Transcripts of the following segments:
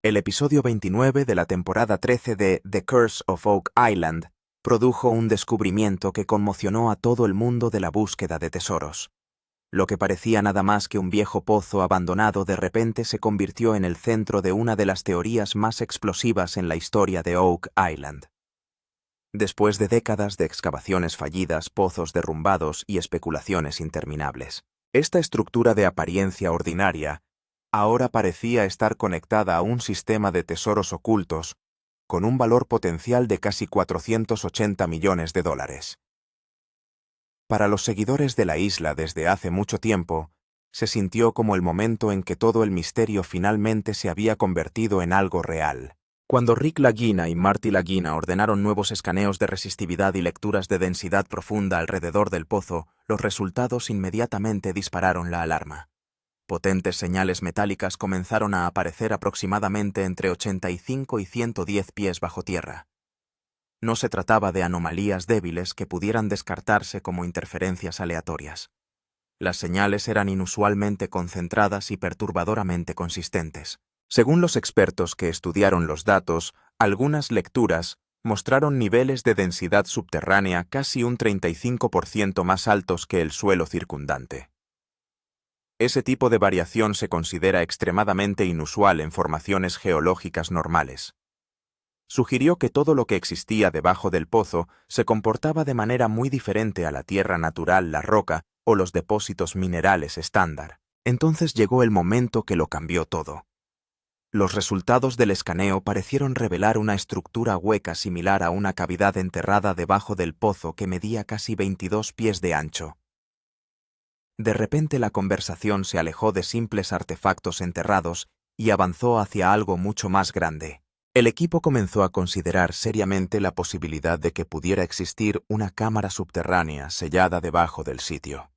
El episodio 29 de la temporada 13 de The Curse of Oak Island produjo un descubrimiento que conmocionó a todo el mundo de la búsqueda de tesoros. Lo que parecía nada más que un viejo pozo abandonado de repente se convirtió en el centro de una de las teorías más explosivas en la historia de Oak Island. Después de décadas de excavaciones fallidas, pozos derrumbados y especulaciones interminables, esta estructura de apariencia ordinaria ahora parecía estar conectada a un sistema de tesoros ocultos con un valor potencial de casi 480 millones de dólares. Para los seguidores de la isla desde hace mucho tiempo, se sintió como el momento en que todo el misterio finalmente se había convertido en algo real. Cuando Rick Lagina y Marty Lagina ordenaron nuevos escaneos de resistividad y lecturas de densidad profunda alrededor del pozo, los resultados inmediatamente dispararon la alarma. Potentes señales metálicas comenzaron a aparecer aproximadamente entre 85 y 110 pies bajo tierra. No se trataba de anomalías débiles que pudieran descartarse como interferencias aleatorias. Las señales eran inusualmente concentradas y perturbadoramente consistentes. Según los expertos que estudiaron los datos, algunas lecturas mostraron niveles de densidad subterránea casi un 35% más altos que el suelo circundante. Ese tipo de variación se considera extremadamente inusual en formaciones geológicas normales. Sugirió que todo lo que existía debajo del pozo se comportaba de manera muy diferente a la tierra natural, la roca o los depósitos minerales estándar. Entonces llegó el momento que lo cambió todo. Los resultados del escaneo parecieron revelar una estructura hueca similar a una cavidad enterrada debajo del pozo que medía casi 22 pies de ancho. De repente la conversación se alejó de simples artefactos enterrados y avanzó hacia algo mucho más grande. El equipo comenzó a considerar seriamente la posibilidad de que pudiera existir una cámara subterránea sellada debajo del sitio.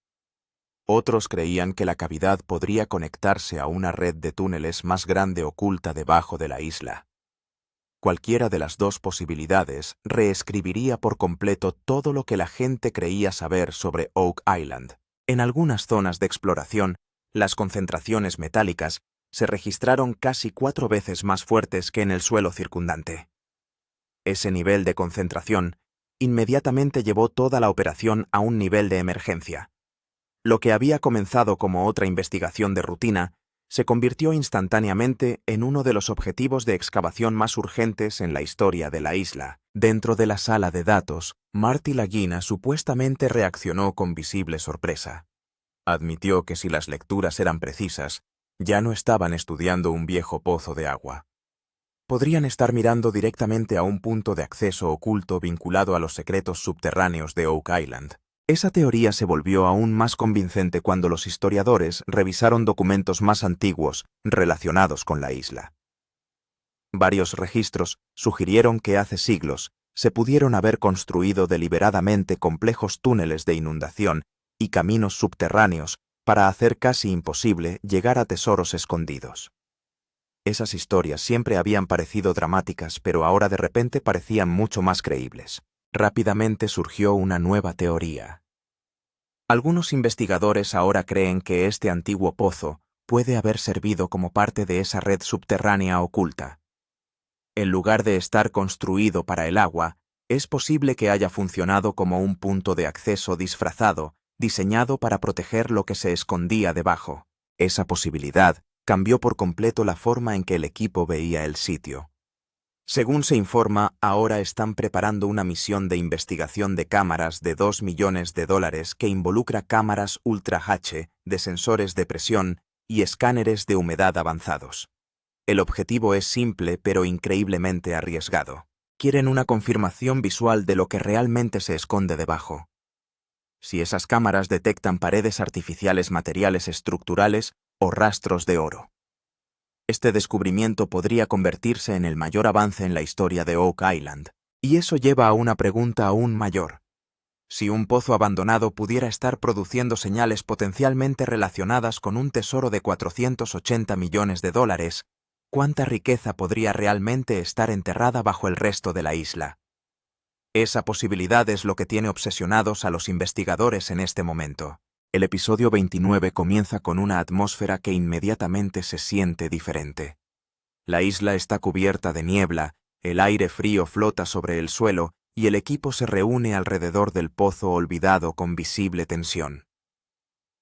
Otros creían que la cavidad podría conectarse a una red de túneles más grande oculta debajo de la isla. Cualquiera de las dos posibilidades reescribiría por completo todo lo que la gente creía saber sobre Oak Island. En algunas zonas de exploración, las concentraciones metálicas se registraron casi 4 veces más fuertes que en el suelo circundante. Ese nivel de concentración inmediatamente llevó toda la operación a un nivel de emergencia. Lo que había comenzado como otra investigación de rutina se convirtió instantáneamente en uno de los objetivos de excavación más urgentes en la historia de la isla. Dentro de la sala de datos, Marty Lagina supuestamente reaccionó con visible sorpresa. Admitió que si las lecturas eran precisas, ya no estaban estudiando un viejo pozo de agua. Podrían estar mirando directamente a un punto de acceso oculto vinculado a los secretos subterráneos de Oak Island. Esa teoría se volvió aún más convincente cuando los historiadores revisaron documentos más antiguos relacionados con la isla. Varios registros sugirieron que hace siglos se pudieron haber construido deliberadamente complejos túneles de inundación y caminos subterráneos para hacer casi imposible llegar a tesoros escondidos. Esas historias siempre habían parecido dramáticas, pero ahora de repente parecían mucho más creíbles. Rápidamente surgió una nueva teoría. Algunos investigadores ahora creen que este antiguo pozo puede haber servido como parte de esa red subterránea oculta. En lugar de estar construido para el agua, es posible que haya funcionado como un punto de acceso disfrazado, diseñado para proteger lo que se escondía debajo. Esa posibilidad cambió por completo la forma en que el equipo veía el sitio. Según se informa, ahora están preparando una misión de investigación de cámaras de $2 millones que involucra cámaras Ultra H de sensores de presión y escáneres de humedad avanzados. El objetivo es simple pero increíblemente arriesgado. Quieren una confirmación visual de lo que realmente se esconde debajo. Si esas cámaras detectan paredes artificiales, materiales estructurales o rastros de oro. Este descubrimiento podría convertirse en el mayor avance en la historia de Oak Island. Y eso lleva a una pregunta aún mayor. Si un pozo abandonado pudiera estar produciendo señales potencialmente relacionadas con un tesoro de 480 millones de dólares, ¿cuánta riqueza podría realmente estar enterrada bajo el resto de la isla? Esa posibilidad es lo que tiene obsesionados a los investigadores en este momento. El episodio 29 comienza con una atmósfera que inmediatamente se siente diferente. La isla está cubierta de niebla, el aire frío flota sobre el suelo y el equipo se reúne alrededor del pozo olvidado con visible tensión.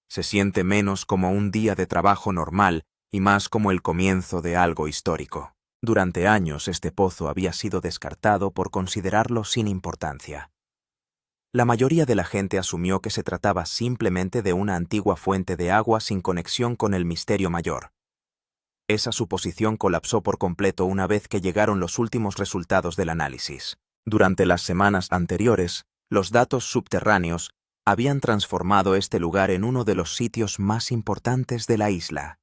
Se siente menos como un día de trabajo normal y más como el comienzo de algo histórico. Durante años este pozo había sido descartado por considerarlo sin importancia. La mayoría de la gente asumió que se trataba simplemente de una antigua fuente de agua sin conexión con el misterio mayor. Esa suposición colapsó por completo una vez que llegaron los últimos resultados del análisis. Durante las semanas anteriores, los datos subterráneos habían transformado este lugar en uno de los sitios más importantes de la isla.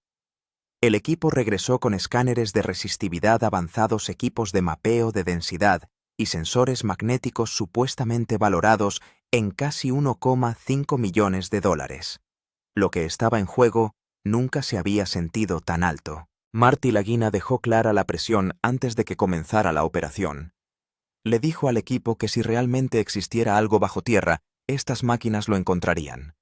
El equipo regresó con escáneres de resistividad avanzados, equipos de mapeo de densidad y sensores magnéticos supuestamente valorados en casi 1,5 millones de dólares. Lo que estaba en juego nunca se había sentido tan alto. Marty Lagina dejó clara la presión antes de que comenzara la operación. Le dijo al equipo que si realmente existiera algo bajo tierra, estas máquinas lo encontrarían.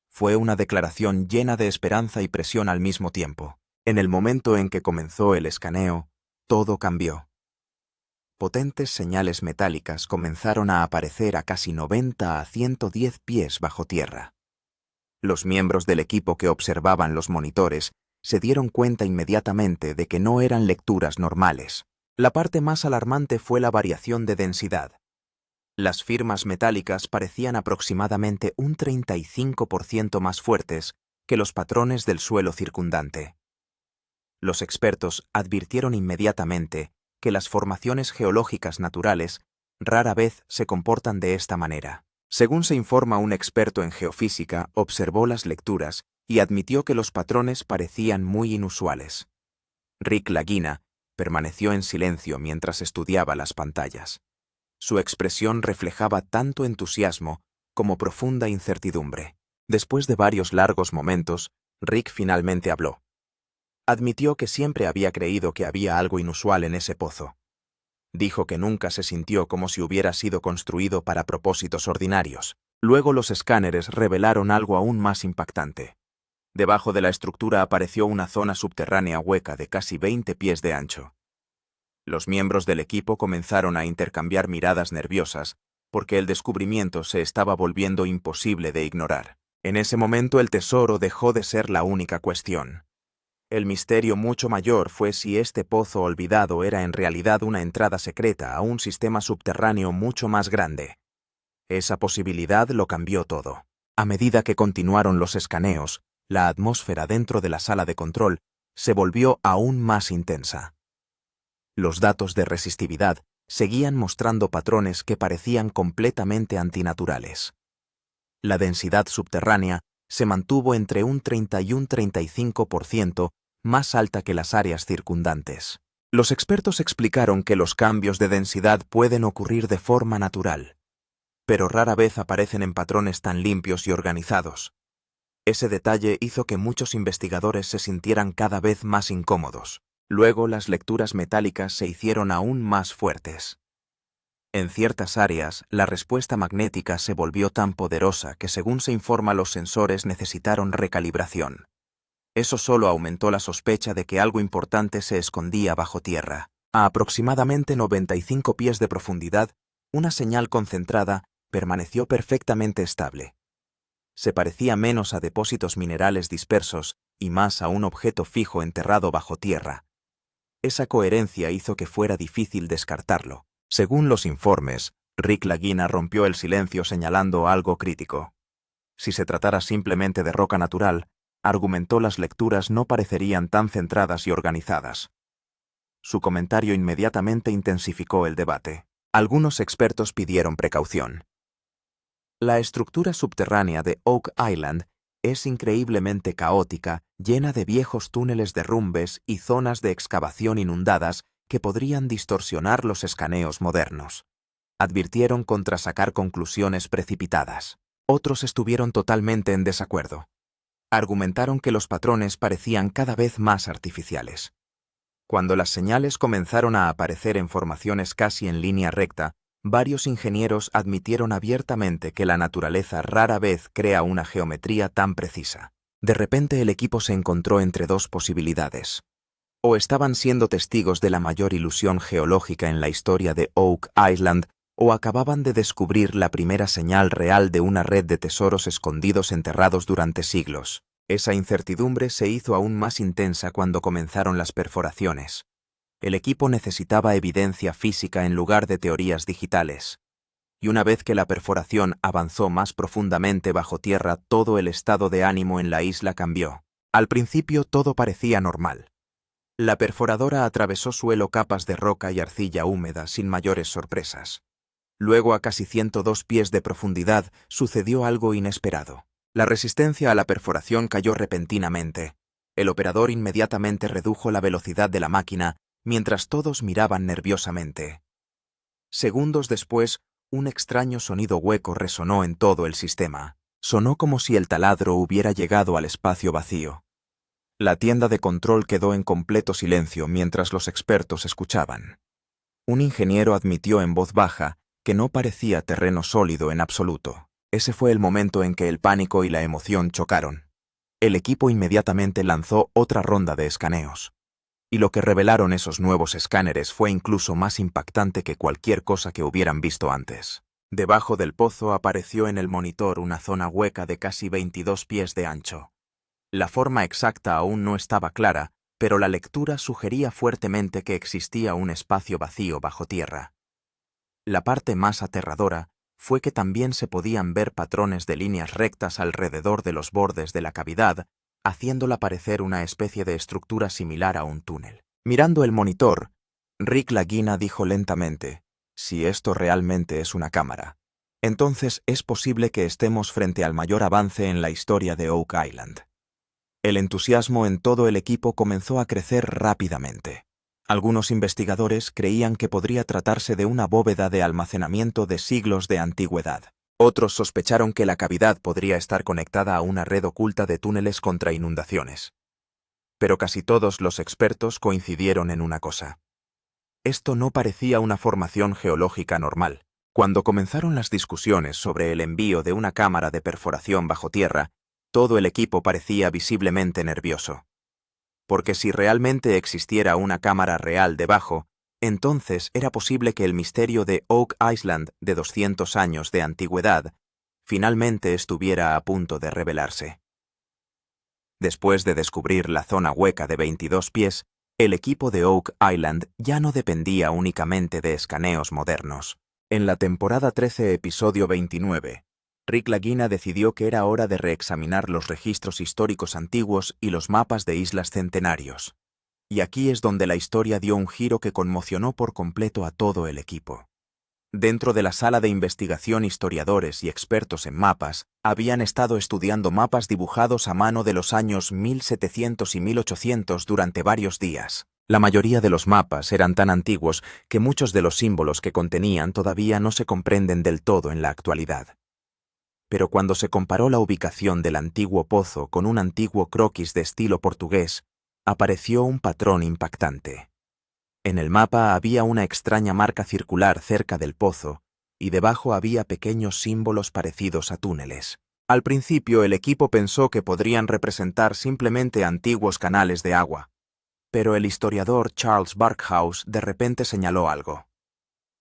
Fue una declaración llena de esperanza y presión al mismo tiempo. En el momento en que comenzó el escaneo, todo cambió. Potentes señales metálicas comenzaron a aparecer a casi 90 a 110 pies bajo tierra. Los miembros del equipo que observaban los monitores se dieron cuenta inmediatamente de que no eran lecturas normales. La parte más alarmante fue la variación de densidad. Las firmas metálicas parecían aproximadamente un 35% más fuertes que los patrones del suelo circundante. Los expertos advirtieron inmediatamente que las formaciones geológicas naturales rara vez se comportan de esta manera. Según se informa, un experto en geofísica observó las lecturas y admitió que los patrones parecían muy inusuales. Rick Lagina permaneció en silencio mientras estudiaba las pantallas. Su expresión reflejaba tanto entusiasmo como profunda incertidumbre. Después de varios largos momentos, Rick finalmente habló. Admitió que siempre había creído que había algo inusual en ese pozo. Dijo que nunca se sintió como si hubiera sido construido para propósitos ordinarios. Luego los escáneres revelaron algo aún más impactante. Debajo de la estructura apareció una zona subterránea hueca de casi 20 pies de ancho. Los miembros del equipo comenzaron a intercambiar miradas nerviosas, porque el descubrimiento se estaba volviendo imposible de ignorar. En ese momento el tesoro dejó de ser la única cuestión. El misterio mucho mayor fue si este pozo olvidado era en realidad una entrada secreta a un sistema subterráneo mucho más grande. Esa posibilidad lo cambió todo. A medida que continuaron los escaneos, la atmósfera dentro de la sala de control se volvió aún más intensa. Los datos de resistividad seguían mostrando patrones que parecían completamente antinaturales. La densidad subterránea se mantuvo entre un 30 y un 35% más alta que las áreas circundantes. Los expertos explicaron que los cambios de densidad pueden ocurrir de forma natural, pero rara vez aparecen en patrones tan limpios y organizados. Ese detalle hizo que muchos investigadores se sintieran cada vez más incómodos. Luego las lecturas metálicas se hicieron aún más fuertes. En ciertas áreas, la respuesta magnética se volvió tan poderosa que, según se informa, los sensores necesitaron recalibración. Eso solo aumentó la sospecha de que algo importante se escondía bajo tierra. A aproximadamente 95 pies de profundidad, una señal concentrada permaneció perfectamente estable. Se parecía menos a depósitos minerales dispersos y más a un objeto fijo enterrado bajo tierra. Esa coherencia hizo que fuera difícil descartarlo. Según los informes, Rick Lagina rompió el silencio señalando algo crítico. Si se tratara simplemente de roca natural, argumentó, las lecturas no parecerían tan centradas y organizadas. Su comentario inmediatamente intensificó el debate. Algunos expertos pidieron precaución. La estructura subterránea de Oak Island es increíblemente caótica, llena de viejos túneles, derrumbes y zonas de excavación inundadas que podrían distorsionar los escaneos modernos. Advirtieron contra sacar conclusiones precipitadas. Otros estuvieron totalmente en desacuerdo. Argumentaron que los patrones parecían cada vez más artificiales. Cuando las señales comenzaron a aparecer en formaciones casi en línea recta, varios ingenieros admitieron abiertamente que la naturaleza rara vez crea una geometría tan precisa. De repente el equipo se encontró entre dos posibilidades. O estaban siendo testigos de la mayor ilusión geológica en la historia de Oak Island, o acababan de descubrir la primera señal real de una red de tesoros escondidos enterrados durante siglos. Esa incertidumbre se hizo aún más intensa cuando comenzaron las perforaciones. El equipo necesitaba evidencia física en lugar de teorías digitales. Y una vez que la perforación avanzó más profundamente bajo tierra, todo el estado de ánimo en la isla cambió. Al principio todo parecía normal. La perforadora atravesó suelo, capas de roca y arcilla húmeda sin mayores sorpresas. Luego, a casi 102 pies de profundidad, sucedió algo inesperado. La resistencia a la perforación cayó repentinamente. El operador inmediatamente redujo la velocidad de la máquina, mientras todos miraban nerviosamente. Segundos después, un extraño sonido hueco resonó en todo el sistema. Sonó como si el taladro hubiera llegado al espacio vacío. La tienda de control quedó en completo silencio mientras los expertos escuchaban. Un ingeniero admitió en voz baja que no parecía terreno sólido en absoluto. Ese fue el momento en que el pánico y la emoción chocaron. El equipo inmediatamente lanzó otra ronda de escaneos. Y lo que revelaron esos nuevos escáneres fue incluso más impactante que cualquier cosa que hubieran visto antes. Debajo del pozo apareció en el monitor una zona hueca de casi 22 pies de ancho. La forma exacta aún no estaba clara, pero la lectura sugería fuertemente que existía un espacio vacío bajo tierra. La parte más aterradora fue que también se podían ver patrones de líneas rectas alrededor de los bordes de la cavidad, haciéndola parecer una especie de estructura similar a un túnel. Mirando el monitor, Rick Lagina dijo lentamente: si esto realmente es una cámara, entonces es posible que estemos frente al mayor avance en la historia de Oak Island. El entusiasmo en todo el equipo comenzó a crecer rápidamente. Algunos investigadores creían que podría tratarse de una bóveda de almacenamiento de siglos de antigüedad. Otros sospecharon que la cavidad podría estar conectada a una red oculta de túneles contra inundaciones. Pero casi todos los expertos coincidieron en una cosa. Esto no parecía una formación geológica normal. Cuando comenzaron las discusiones sobre el envío de una cámara de perforación bajo tierra, todo el equipo parecía visiblemente nervioso. Porque si realmente existiera una cámara real debajo, entonces era posible que el misterio de Oak Island de 200 años de antigüedad finalmente estuviera a punto de revelarse. Después de descubrir la zona hueca de 22 pies, el equipo de Oak Island ya no dependía únicamente de escaneos modernos. En la temporada 13, episodio 29, Rick Lagina decidió que era hora de reexaminar los registros históricos antiguos y los mapas de islas centenarios. Y aquí es donde la historia dio un giro que conmocionó por completo a todo el equipo. Dentro de la sala de investigación, historiadores y expertos en mapas habían estado estudiando mapas dibujados a mano de los años 1700 y 1800 durante varios días. La mayoría de los mapas eran tan antiguos que muchos de los símbolos que contenían todavía no se comprenden del todo en la actualidad. Pero cuando se comparó la ubicación del antiguo pozo con un antiguo croquis de estilo portugués, apareció un patrón impactante. En el mapa había una extraña marca circular cerca del pozo, y debajo había pequeños símbolos parecidos a túneles. Al principio el equipo pensó que podrían representar simplemente antiguos canales de agua, pero el historiador Charles Barkhouse de repente señaló algo.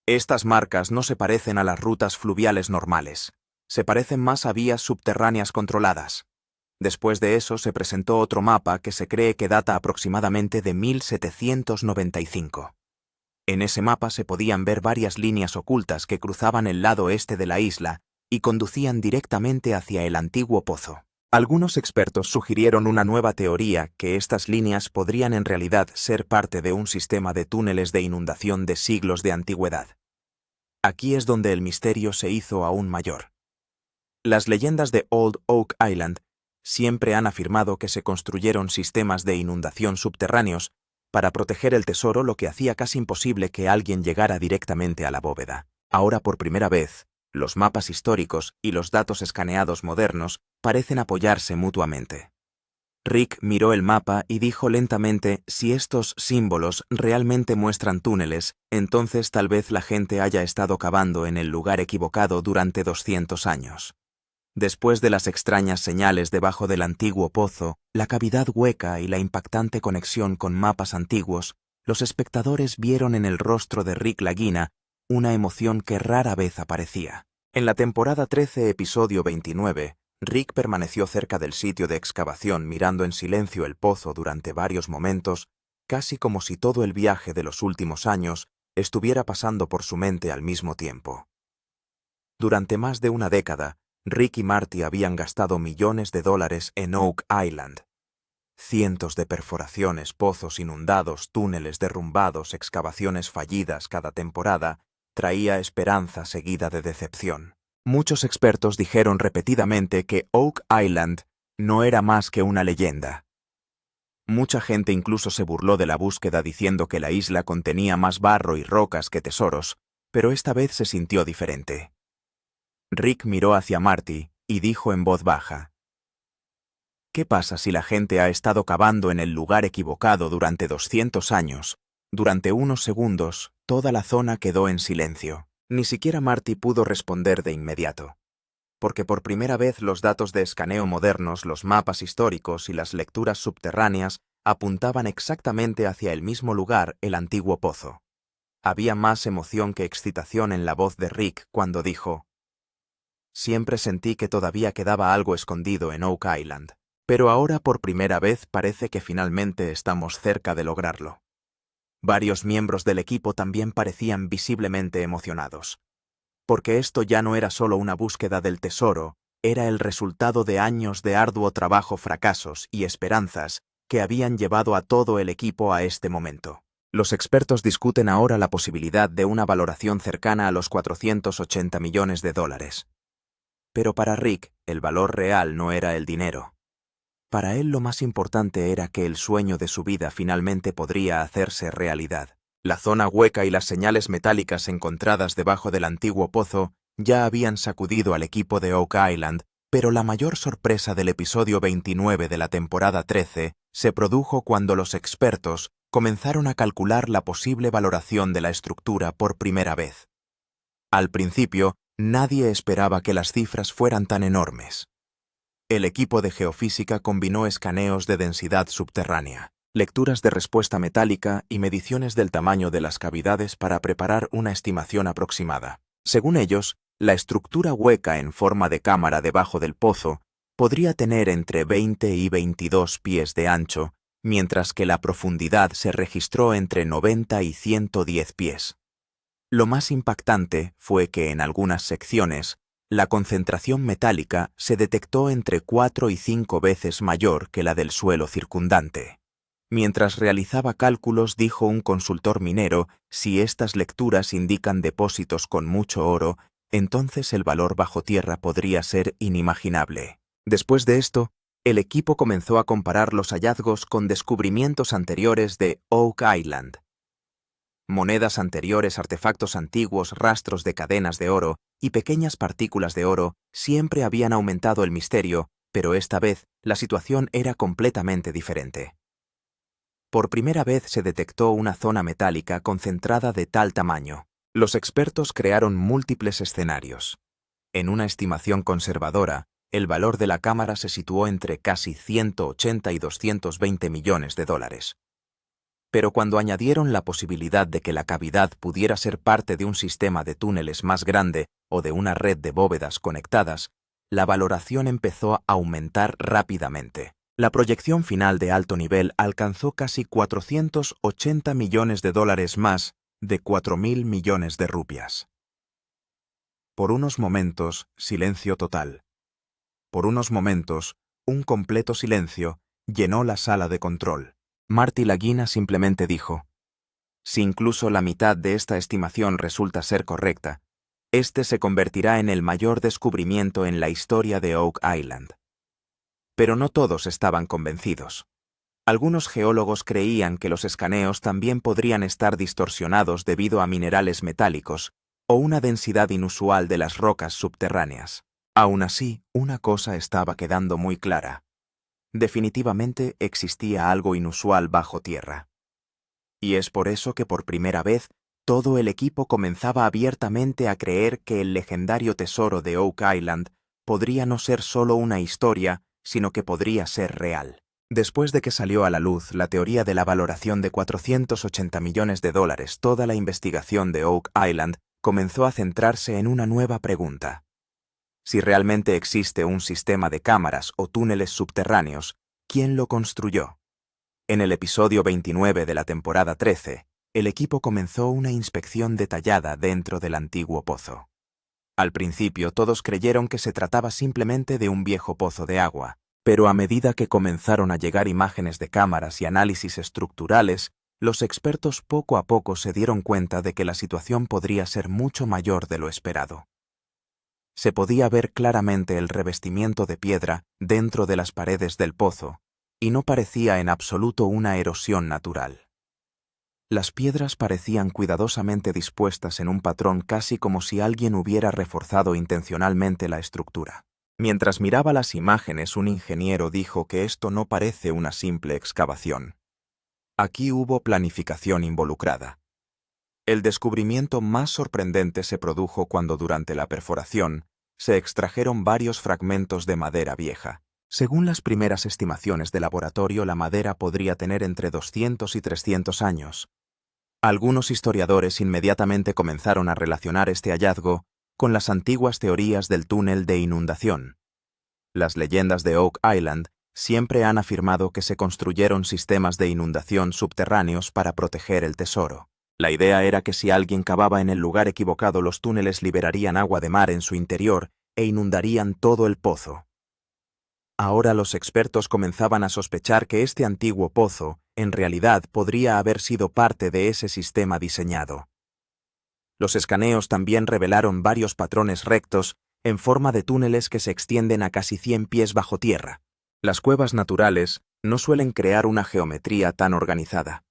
Estas marcas no se parecen a las rutas fluviales normales. Se parecen más a vías subterráneas controladas. Después de eso se presentó otro mapa que se cree que data aproximadamente de 1795. En ese mapa se podían ver varias líneas ocultas que cruzaban el lado este de la isla y conducían directamente hacia el antiguo pozo. Algunos expertos sugirieron una nueva teoría, que estas líneas podrían en realidad ser parte de un sistema de túneles de inundación de siglos de antigüedad. Aquí es donde el misterio se hizo aún mayor. Las leyendas de Old Oak Island siempre han afirmado que se construyeron sistemas de inundación subterráneos para proteger el tesoro, lo que hacía casi imposible que alguien llegara directamente a la bóveda. Ahora, por primera vez, los mapas históricos y los datos escaneados modernos parecen apoyarse mutuamente. Rick miró el mapa y dijo lentamente: si estos símbolos realmente muestran túneles, entonces tal vez la gente haya estado cavando en el lugar equivocado durante 200 años. Después de las extrañas señales debajo del antiguo pozo, la cavidad hueca y la impactante conexión con mapas antiguos, los espectadores vieron en el rostro de Rick Lagina una emoción que rara vez aparecía. En la temporada 13, episodio 29, Rick permaneció cerca del sitio de excavación mirando en silencio el pozo durante varios momentos, casi como si todo el viaje de los últimos años estuviera pasando por su mente al mismo tiempo. Durante más de una década, Rick y Marty habían gastado millones de dólares en Oak Island. Cientos de perforaciones, pozos inundados, túneles derrumbados, excavaciones fallidas cada temporada, traía esperanza seguida de decepción. Muchos expertos dijeron repetidamente que Oak Island no era más que una leyenda. Mucha gente incluso se burló de la búsqueda diciendo que la isla contenía más barro y rocas que tesoros, pero esta vez se sintió diferente. Rick miró hacia Marty y dijo en voz baja: ¿Qué pasa si la gente ha estado cavando en el lugar equivocado durante 200 años? Durante unos segundos, toda la zona quedó en silencio. Ni siquiera Marty pudo responder de inmediato. Porque por primera vez los datos de escaneo modernos, los mapas históricos y las lecturas subterráneas apuntaban exactamente hacia el mismo lugar, el antiguo pozo. Había más emoción que excitación en la voz de Rick cuando dijo: Siempre sentí que todavía quedaba algo escondido en Oak Island. Pero ahora por primera vez parece que finalmente estamos cerca de lograrlo. Varios miembros del equipo también parecían visiblemente emocionados. Porque esto ya no era solo una búsqueda del tesoro, era el resultado de años de arduo trabajo, fracasos y esperanzas que habían llevado a todo el equipo a este momento. Los expertos discuten ahora la posibilidad de una valoración cercana a los 480 millones de dólares. Pero para Rick, el valor real no era el dinero. Para él lo más importante era que el sueño de su vida finalmente podría hacerse realidad. La zona hueca y las señales metálicas encontradas debajo del antiguo pozo ya habían sacudido al equipo de Oak Island, pero la mayor sorpresa del episodio 29 de la temporada 13 se produjo cuando los expertos comenzaron a calcular la posible valoración de la estructura por primera vez. Al principio, nadie esperaba que las cifras fueran tan enormes. El equipo de geofísica combinó escaneos de densidad subterránea, lecturas de respuesta metálica y mediciones del tamaño de las cavidades para preparar una estimación aproximada. Según ellos, la estructura hueca en forma de cámara debajo del pozo podría tener entre 20 y 22 pies de ancho, mientras que la profundidad se registró entre 90 y 110 pies. Lo más impactante fue que en algunas secciones, la concentración metálica se detectó entre 4 y 5 veces mayor que la del suelo circundante. Mientras realizaba cálculos, dijo un consultor minero, si estas lecturas indican depósitos con mucho oro, entonces el valor bajo tierra podría ser inimaginable. Después de esto, el equipo comenzó a comparar los hallazgos con descubrimientos anteriores de Oak Island. Monedas anteriores, artefactos antiguos, rastros de cadenas de oro y pequeñas partículas de oro siempre habían aumentado el misterio, pero esta vez la situación era completamente diferente. Por primera vez se detectó una zona metálica concentrada de tal tamaño. Los expertos crearon múltiples escenarios. En una estimación conservadora, el valor de la cámara se situó entre casi 180 y 220 millones de dólares. Pero cuando añadieron la posibilidad de que la cavidad pudiera ser parte de un sistema de túneles más grande o de una red de bóvedas conectadas, la valoración empezó a aumentar rápidamente. La proyección final de alto nivel alcanzó casi 480 millones de dólares más de 4.000 millones de rupias. Por unos momentos, silencio total. Por unos momentos, un completo silencio llenó la sala de control. Marty Lagina simplemente dijo: si incluso la mitad de esta estimación resulta ser correcta, este se convertirá en el mayor descubrimiento en la historia de Oak Island. Pero no todos estaban convencidos. Algunos geólogos creían que los escaneos también podrían estar distorsionados debido a minerales metálicos o una densidad inusual de las rocas subterráneas. Aún así, una cosa estaba quedando muy clara. Definitivamente existía algo inusual bajo tierra. Y es por eso que por primera vez todo el equipo comenzaba abiertamente a creer que el legendario tesoro de Oak Island podría no ser solo una historia, sino que podría ser real. Después de que salió a la luz la teoría de la valoración de $480 millones, toda la investigación de Oak Island comenzó a centrarse en una nueva pregunta. Si realmente existe un sistema de cámaras o túneles subterráneos, ¿quién lo construyó? En el episodio 29 de la temporada 13, el equipo comenzó una inspección detallada dentro del antiguo pozo. Al principio todos creyeron que se trataba simplemente de un viejo pozo de agua, pero a medida que comenzaron a llegar imágenes de cámaras y análisis estructurales, los expertos poco a poco se dieron cuenta de que la situación podría ser mucho mayor de lo esperado. Se podía ver claramente el revestimiento de piedra dentro de las paredes del pozo, y no parecía en absoluto una erosión natural. Las piedras parecían cuidadosamente dispuestas en un patrón casi como si alguien hubiera reforzado intencionalmente la estructura. Mientras miraba las imágenes, un ingeniero dijo que esto no parece una simple excavación. Aquí hubo planificación involucrada. El descubrimiento más sorprendente se produjo cuando durante la perforación se extrajeron varios fragmentos de madera vieja. Según las primeras estimaciones de laboratorio, la madera podría tener entre 200 y 300 años. Algunos historiadores inmediatamente comenzaron a relacionar este hallazgo con las antiguas teorías del túnel de inundación. Las leyendas de Oak Island siempre han afirmado que se construyeron sistemas de inundación subterráneos para proteger el tesoro. La idea era que si alguien cavaba en el lugar equivocado, los túneles liberarían agua de mar en su interior e inundarían todo el pozo. Ahora los expertos comenzaban a sospechar que este antiguo pozo, en realidad, podría haber sido parte de ese sistema diseñado. Los escaneos también revelaron varios patrones rectos en forma de túneles que se extienden a casi 100 pies bajo tierra. Las cuevas naturales no suelen crear una geometría tan organizada.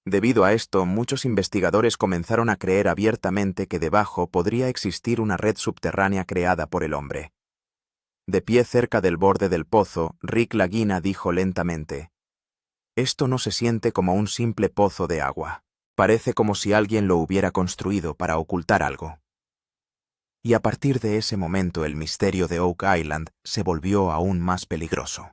Debido a esto, muchos investigadores comenzaron a creer abiertamente que debajo podría existir una red subterránea creada por el hombre. De pie cerca del borde del pozo, Rick Lagina dijo lentamente: «Esto no se siente como un simple pozo de agua. Parece como si alguien lo hubiera construido para ocultar algo». Y a partir de ese momento el misterio de Oak Island se volvió aún más peligroso.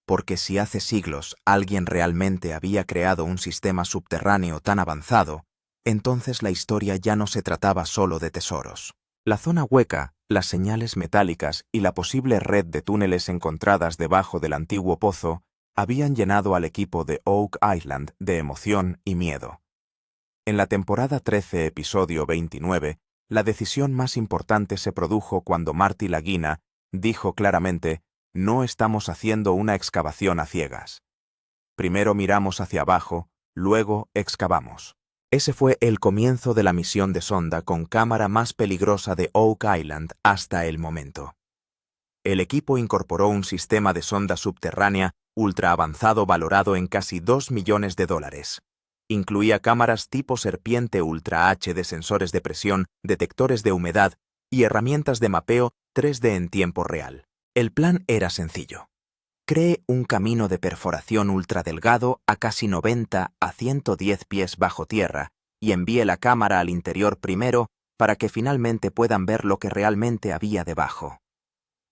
Porque si hace siglos alguien realmente había creado un sistema subterráneo tan avanzado, entonces la historia ya no se trataba solo de tesoros. La zona hueca, las señales metálicas y la posible red de túneles encontradas debajo del antiguo pozo habían llenado al equipo de Oak Island de emoción y miedo. En la temporada 13, episodio 29, la decisión más importante se produjo cuando Marty Lagina dijo claramente: «No estamos haciendo una excavación a ciegas. Primero miramos hacia abajo, luego excavamos». Ese fue el comienzo de la misión de sonda con cámara más peligrosa de Oak Island hasta el momento. El equipo incorporó un sistema de sonda subterránea ultra avanzado valorado en casi $2 millones. Incluía cámaras tipo serpiente Ultra H de sensores de presión, detectores de humedad y herramientas de mapeo 3D en tiempo real. El plan era sencillo. Cree un camino de perforación ultradelgado a casi 90 a 110 pies bajo tierra y envíe la cámara al interior primero para que finalmente puedan ver lo que realmente había debajo.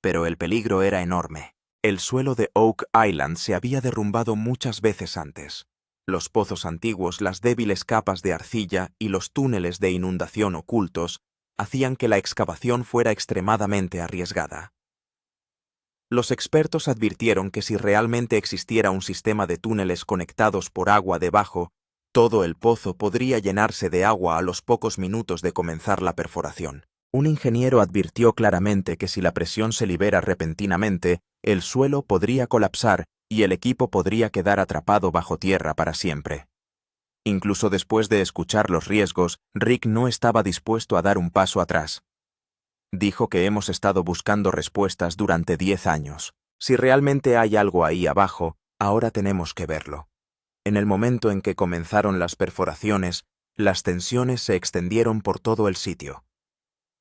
Pero el peligro era enorme. El suelo de Oak Island se había derrumbado muchas veces antes. Los pozos antiguos, las débiles capas de arcilla y los túneles de inundación ocultos hacían que la excavación fuera extremadamente arriesgada. Los expertos advirtieron que si realmente existiera un sistema de túneles conectados por agua debajo, todo el pozo podría llenarse de agua a los pocos minutos de comenzar la perforación. Un ingeniero advirtió claramente que si la presión se libera repentinamente, el suelo podría colapsar y el equipo podría quedar atrapado bajo tierra para siempre. Incluso después de escuchar los riesgos, Rick no estaba dispuesto a dar un paso atrás. Dijo que hemos estado buscando respuestas durante 10 años. Si realmente hay algo ahí abajo, ahora tenemos que verlo. En el momento en que comenzaron las perforaciones, las tensiones se extendieron por todo el sitio.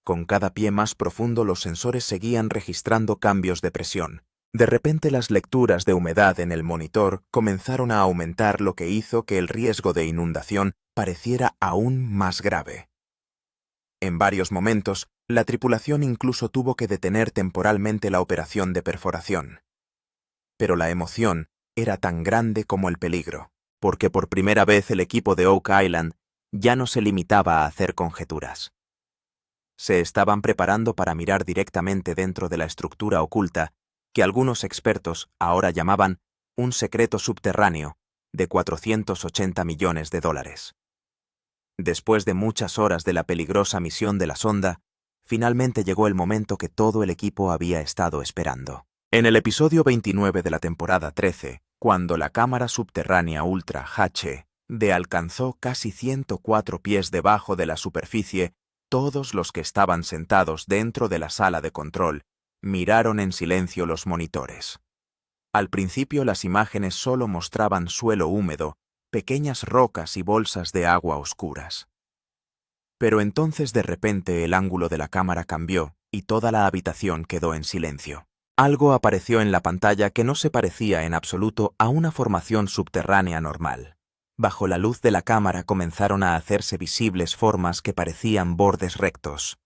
Con cada pie más profundo los sensores seguían registrando cambios de presión. De repente las lecturas de humedad en el monitor comenzaron a aumentar, lo que hizo que el riesgo de inundación pareciera aún más grave. En varios momentos, La tripulación incluso tuvo que detener temporalmente la operación de perforación. Pero la emoción era tan grande como el peligro, porque por primera vez el equipo de Oak Island ya no se limitaba a hacer conjeturas. Se estaban preparando para mirar directamente dentro de la estructura oculta que algunos expertos ahora llamaban un secreto subterráneo de 480 millones de dólares. Después de muchas horas de la peligrosa misión de la sonda, finalmente llegó el momento que todo el equipo había estado esperando. En el episodio 29 de la temporada 13, cuando la cámara subterránea Ultra HD alcanzó casi 104 pies debajo de la superficie, todos los que estaban sentados dentro de la sala de control miraron en silencio los monitores. Al principio las imágenes solo mostraban suelo húmedo, pequeñas rocas y bolsas de agua oscuras. Pero entonces de repente el ángulo de la cámara cambió y toda la habitación quedó en silencio. Algo apareció en la pantalla que no se parecía en absoluto a una formación subterránea normal. Bajo la luz de la cámara comenzaron a hacerse visibles formas que parecían bordes rectos.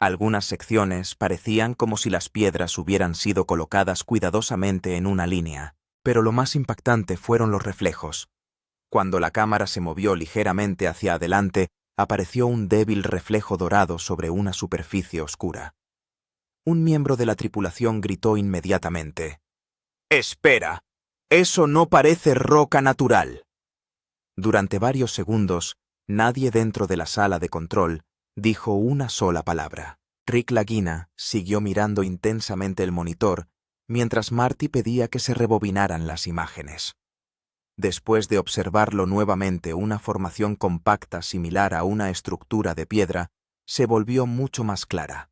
Algunas secciones parecían como si las piedras hubieran sido colocadas cuidadosamente en una línea, pero lo más impactante fueron los reflejos. Cuando la cámara se movió ligeramente hacia adelante, apareció un débil reflejo dorado sobre una superficie oscura. Un miembro de la tripulación gritó inmediatamente: «¡Espera! ¡Eso no parece roca natural!». Durante varios segundos, nadie dentro de la sala de control dijo una sola palabra. Rick Lagina siguió mirando intensamente el monitor mientras Marty pedía que se rebobinaran las imágenes. Después de observarlo nuevamente, una formación compacta similar a una estructura de piedra se volvió mucho más clara.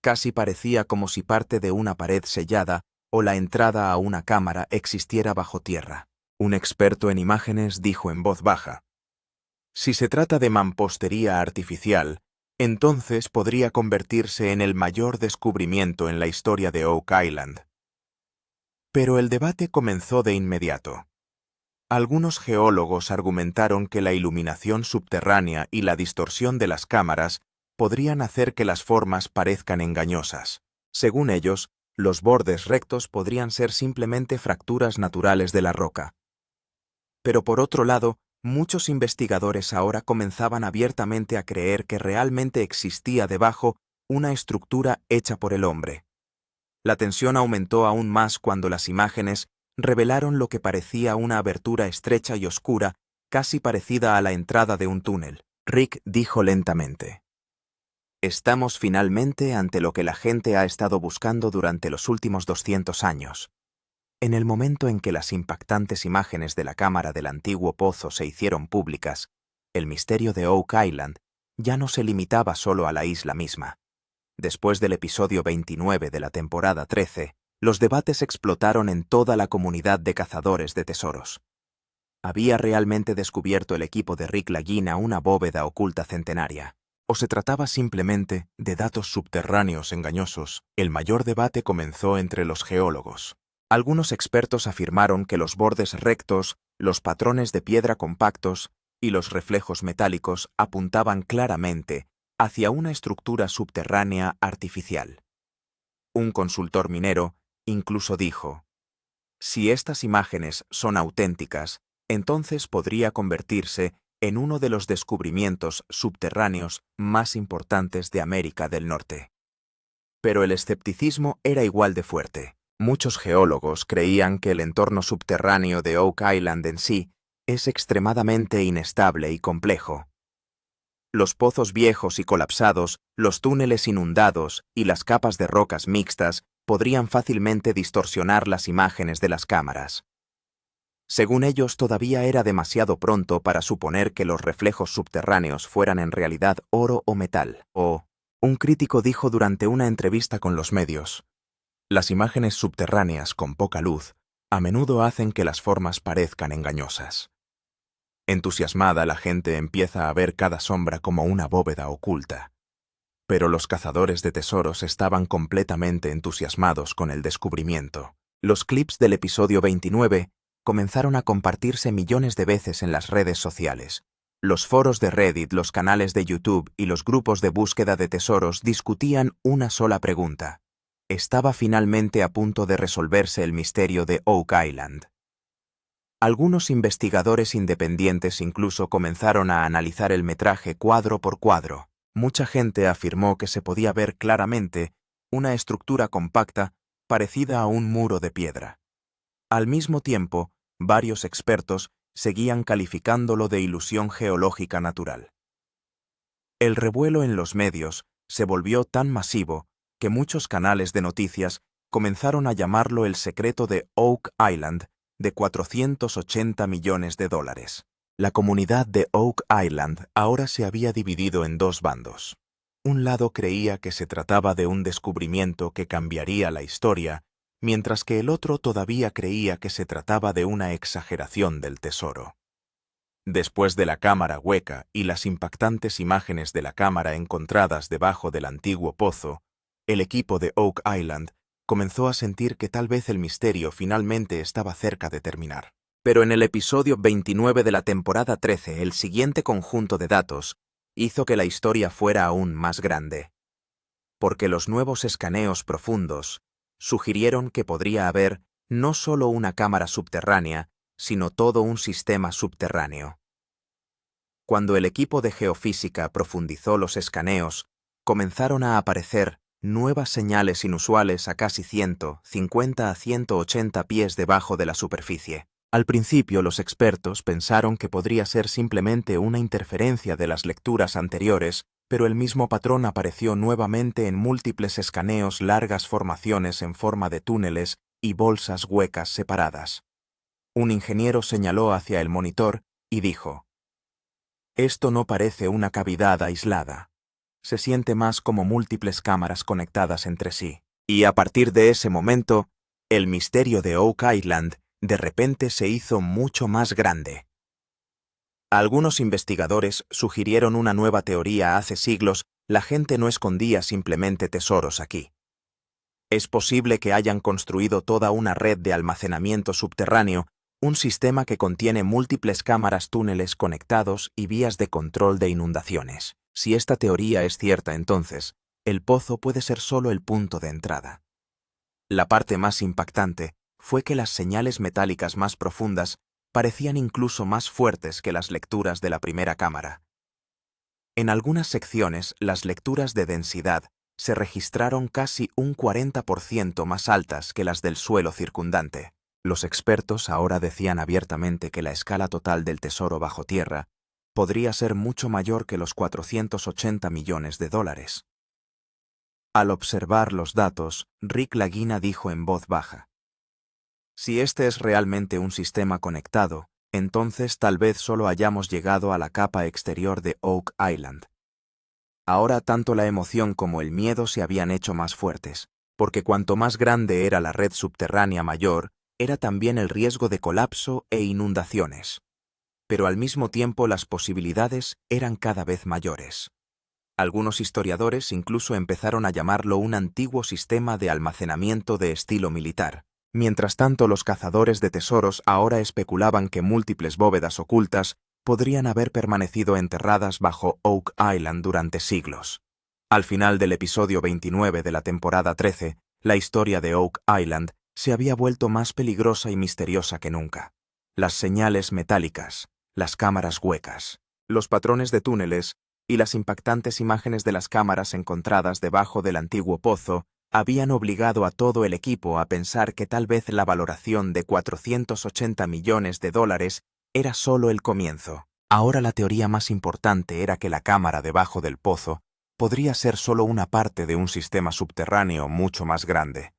Casi parecía como si parte de una pared sellada o la entrada a una cámara existiera bajo tierra. Un experto en imágenes dijo en voz baja: «Si se trata de mampostería artificial, entonces podría convertirse en el mayor descubrimiento en la historia de Oak Island». Pero el debate comenzó de inmediato. Algunos geólogos argumentaron que la iluminación subterránea y la distorsión de las cámaras podrían hacer que las formas parezcan engañosas. Según ellos, los bordes rectos podrían ser simplemente fracturas naturales de la roca. Pero por otro lado, muchos investigadores ahora comenzaban abiertamente a creer que realmente existía debajo una estructura hecha por el hombre. La tensión aumentó aún más cuando las imágenes revelaron lo que parecía una abertura estrecha y oscura, casi parecida a la entrada de un túnel. Rick dijo lentamente: «Estamos finalmente ante lo que la gente ha estado buscando durante los últimos 200 años». En el momento en que las impactantes imágenes de la cámara del antiguo pozo se hicieron públicas, el misterio de Oak Island ya no se limitaba solo a la isla misma. Después del episodio 29 de la temporada 13, los debates explotaron en toda la comunidad de cazadores de tesoros. ¿Había realmente descubierto el equipo de Rick Lagina una bóveda oculta centenaria? ¿O se trataba simplemente de datos subterráneos engañosos? El mayor debate comenzó entre los geólogos. Algunos expertos afirmaron que los bordes rectos, los patrones de piedra compactos y los reflejos metálicos apuntaban claramente hacia una estructura subterránea artificial. Un consultor minero incluso dijo: «Si estas imágenes son auténticas, entonces podría convertirse en uno de los descubrimientos subterráneos más importantes de América del Norte». Pero el escepticismo era igual de fuerte. Muchos geólogos creían que el entorno subterráneo de Oak Island en sí es extremadamente inestable y complejo. Los pozos viejos y colapsados, los túneles inundados y las capas de rocas mixtas podrían fácilmente distorsionar las imágenes de las cámaras. Según ellos, todavía era demasiado pronto para suponer que los reflejos subterráneos fueran en realidad oro o metal. Un crítico dijo durante una entrevista con los medios: «Las imágenes subterráneas con poca luz a menudo hacen que las formas parezcan engañosas». Entusiasmada, la gente empieza a ver cada sombra como una bóveda oculta. Pero los cazadores de tesoros estaban completamente entusiasmados con el descubrimiento. Los clips del episodio 29 comenzaron a compartirse millones de veces en las redes sociales, Los foros de Reddit, los canales de YouTube y los grupos de búsqueda de tesoros discutían una sola pregunta. ¿Estaba finalmente a punto de resolverse el misterio de Oak Island? Algunos investigadores independientes incluso comenzaron a analizar el metraje cuadro por cuadro. Mucha gente afirmó que se podía ver claramente una estructura compacta parecida a un muro de piedra. Al mismo tiempo, varios expertos seguían calificándolo de ilusión geológica natural. El revuelo en los medios se volvió tan masivo que muchos canales de noticias comenzaron a llamarlo el secreto de Oak Island de 480 millones de dólares. La comunidad de Oak Island ahora se había dividido en dos bandos. Un lado creía que se trataba de un descubrimiento que cambiaría la historia, mientras que el otro todavía creía que se trataba de una exageración del tesoro. Después de la cámara hueca y las impactantes imágenes de la cámara encontradas debajo del antiguo pozo, el equipo de Oak Island comenzó a sentir que tal vez el misterio finalmente estaba cerca de terminar. Pero en el episodio 29 de la temporada 13, el siguiente conjunto de datos hizo que la historia fuera aún más grande. Porque los nuevos escaneos profundos sugirieron que podría haber no solo una cámara subterránea, sino todo un sistema subterráneo. Cuando el equipo de geofísica profundizó los escaneos, comenzaron a aparecer nuevas señales inusuales a casi 150 a 180 pies debajo de la superficie. Al principio, los expertos pensaron que podría ser simplemente una interferencia de las lecturas anteriores, pero el mismo patrón apareció nuevamente en múltiples escaneos, largas formaciones en forma de túneles y bolsas huecas separadas. Un ingeniero señaló hacia el monitor y dijo: «Esto no parece una cavidad aislada. Se siente más como múltiples cámaras conectadas entre sí». Y a partir de ese momento, el misterio de Oak Island de repente se hizo mucho más grande. Algunos investigadores sugirieron una nueva teoría hace siglos: la gente no escondía simplemente tesoros aquí. Es posible que hayan construido toda una red de almacenamiento subterráneo, un sistema que contiene múltiples cámaras, túneles conectados y vías de control de inundaciones. Si esta teoría es cierta, entonces, el pozo puede ser solo el punto de entrada. La parte más impactante fue que las señales metálicas más profundas parecían incluso más fuertes que las lecturas de la primera cámara. En algunas secciones, las lecturas de densidad se registraron casi un 40% más altas que las del suelo circundante. Los expertos ahora decían abiertamente que la escala total del tesoro bajo tierra podría ser mucho mayor que los 480 millones de dólares. Al observar los datos, Rick Lagina dijo en voz baja: «Si este es realmente un sistema conectado, entonces tal vez solo hayamos llegado a la capa exterior de Oak Island». Ahora tanto la emoción como el miedo se habían hecho más fuertes, porque cuanto más grande era la red subterránea, mayor era también el riesgo de colapso e inundaciones. Pero al mismo tiempo las posibilidades eran cada vez mayores. Algunos historiadores incluso empezaron a llamarlo un antiguo sistema de almacenamiento de estilo militar. Mientras tanto, los cazadores de tesoros ahora especulaban que múltiples bóvedas ocultas podrían haber permanecido enterradas bajo Oak Island durante siglos. Al final del episodio 29 de la temporada 13, la historia de Oak Island se había vuelto más peligrosa y misteriosa que nunca. Las señales metálicas, las cámaras huecas, los patrones de túneles y las impactantes imágenes de las cámaras encontradas debajo del antiguo pozo habían obligado a todo el equipo a pensar que tal vez la valoración de 480 millones de dólares era solo el comienzo. Ahora la teoría más importante era que la cámara debajo del pozo podría ser solo una parte de un sistema subterráneo mucho más grande.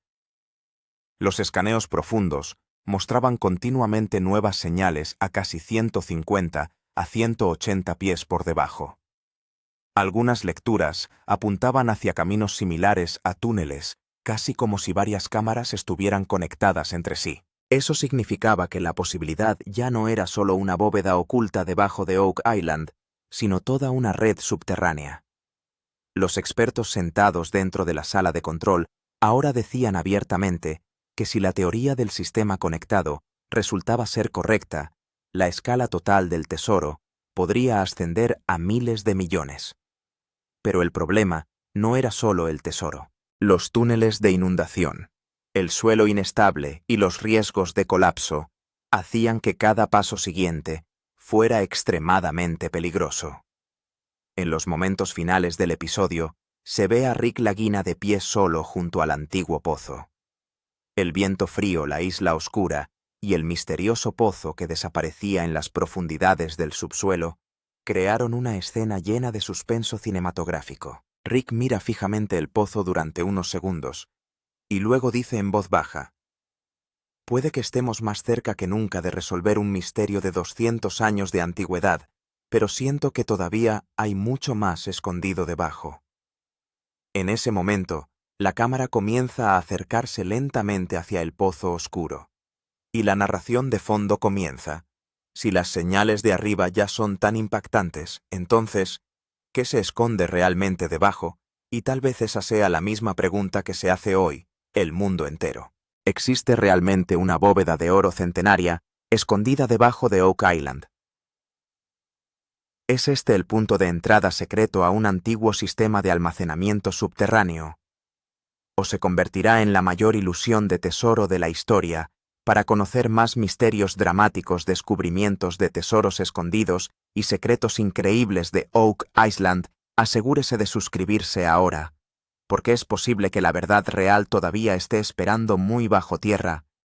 Los escaneos profundos mostraban continuamente nuevas señales a casi 150 a 180 pies por debajo. Algunas lecturas apuntaban hacia caminos similares a túneles, casi como si varias cámaras estuvieran conectadas entre sí. Eso significaba que la posibilidad ya no era solo una bóveda oculta debajo de Oak Island, sino toda una red subterránea. Los expertos sentados dentro de la sala de control ahora decían abiertamente que si la teoría del sistema conectado resultaba ser correcta, la escala total del tesoro podría ascender a miles de millones. Pero el problema no era solo el tesoro. Los túneles de inundación, el suelo inestable y los riesgos de colapso hacían que cada paso siguiente fuera extremadamente peligroso. En los momentos finales del episodio, se ve a Rick Lagina de pie solo junto al antiguo pozo. El viento frío, la isla oscura y el misterioso pozo que desaparecía en las profundidades del subsuelo crearon una escena llena de suspenso cinematográfico. Rick mira fijamente el pozo durante unos segundos y luego dice en voz baja: «Puede que estemos más cerca que nunca de resolver un misterio de 200 años de antigüedad, pero siento que todavía hay mucho más escondido debajo». En ese momento, la cámara comienza a acercarse lentamente hacia el pozo oscuro. Y la narración de fondo comienza. Si las señales de arriba ya son tan impactantes, entonces, ¿qué se esconde realmente debajo? Y tal vez esa sea la misma pregunta que se hace hoy el mundo entero. ¿Existe realmente una bóveda de oro centenaria escondida debajo de Oak Island? ¿Es este el punto de entrada secreto a un antiguo sistema de almacenamiento subterráneo? ¿O se convertirá en la mayor ilusión de tesoro de la historia para conocer más misterios dramáticos, descubrimientos de tesoros escondidos y secretos increíbles de Oak Island? Asegúrese de suscribirse ahora, porque es posible que la verdad real todavía esté esperando muy bajo tierra